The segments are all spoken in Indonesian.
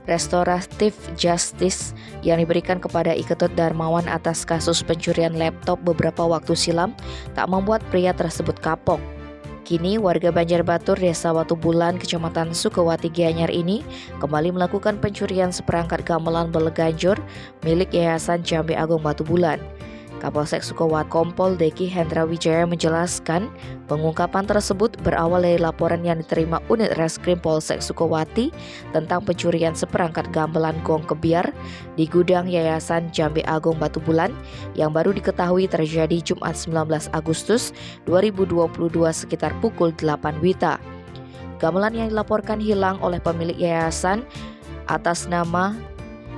restoratif justice yang diberikan kepada Iketut Darmawan atas kasus pencurian laptop beberapa waktu silam tak membuat pria tersebut kapok. Kini warga Banjarbatur, Desa Watu Bulan, Kecamatan Sukawati, Gianyar ini kembali melakukan pencurian seperangkat gamelan beleganjur milik Yayasan Jambe Agung Batu Bulan. Kapolsek Sukawati Kompol Deki Hendra Wijaya menjelaskan pengungkapan tersebut berawal dari laporan yang diterima unit Reskrim Polsek Sukawati tentang pencurian seperangkat gamelan gong kebiar di gudang Yayasan Jambe Agung Batu Bulan yang baru diketahui terjadi Jumat 19 Agustus 2022 sekitar pukul 8 WITA. Gamelan yang dilaporkan hilang oleh pemilik yayasan atas nama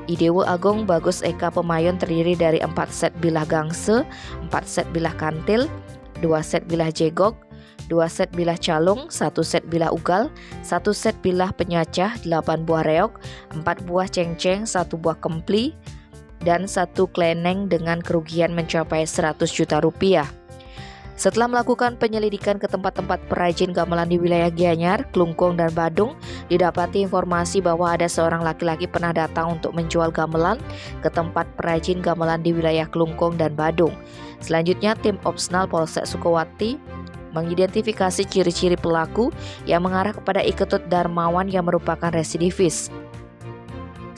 Idewo Agung Bagus Eka Pemayon terdiri dari 4 set bilah gangse, 4 set bilah kantil, 2 set bilah jegok, 2 set bilah calung, 1 set bilah ugal, 1 set bilah penyacah, 8 buah reok, 4 buah cengceng, 1 buah kempli, dan 1 kleneng dengan kerugian mencapai 100 juta rupiah. Setelah melakukan penyelidikan ke tempat-tempat perajin gamelan di wilayah Gianyar, Klungkung, dan Badung, didapati informasi bahwa ada seorang laki-laki pernah datang untuk menjual gamelan ke tempat perajin gamelan di wilayah Klungkung dan Badung. Selanjutnya, tim Opsnal Polsek Sukawati mengidentifikasi ciri-ciri pelaku yang mengarah kepada Iketut Darmawan yang merupakan residivis.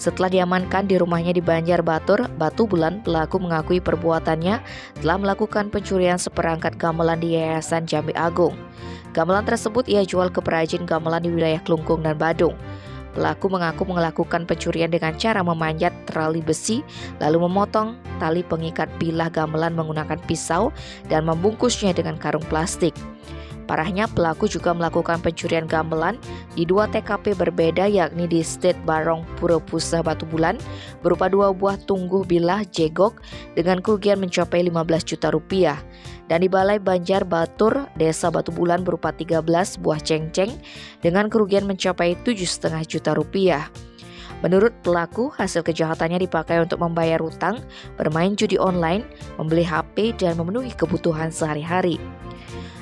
Setelah diamankan di rumahnya di Banjarbatur, Batu Bulan, pelaku mengakui perbuatannya telah melakukan pencurian seperangkat gamelan di Yayasan Jambe Agung. Gamelan tersebut ia jual ke perajin gamelan di wilayah Klungkung dan Badung. Pelaku mengaku melakukan pencurian dengan cara memanjat trali besi, lalu memotong tali pengikat bilah gamelan menggunakan pisau dan membungkusnya dengan karung plastik. Parahnya, pelaku juga melakukan pencurian gamelan di 2 TKP berbeda, yakni di State Barong Pura-Pusa Batu Bulan berupa 2 buah tungguh bilah jegok dengan kerugian mencapai 15 juta rupiah, dan di Balai Banjarbatur, Desa Batu Bulan berupa 13 buah cengceng dengan kerugian mencapai 7,5 juta rupiah. Menurut pelaku, hasil kejahatannya dipakai untuk membayar utang, bermain judi online, membeli HP, dan memenuhi kebutuhan sehari-hari.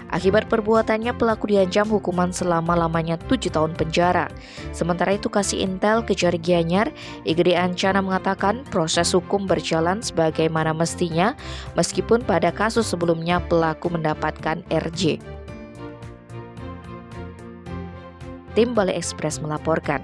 Akibat perbuatannya, pelaku diancam hukuman selama-lamanya 7 tahun penjara. Sementara itu, Kasih Intel Kejari Gianyar, Igede Ancana mengatakan proses hukum berjalan sebagaimana mestinya, meskipun pada kasus sebelumnya pelaku mendapatkan RJ. Tim Balai Ekspres melaporkan.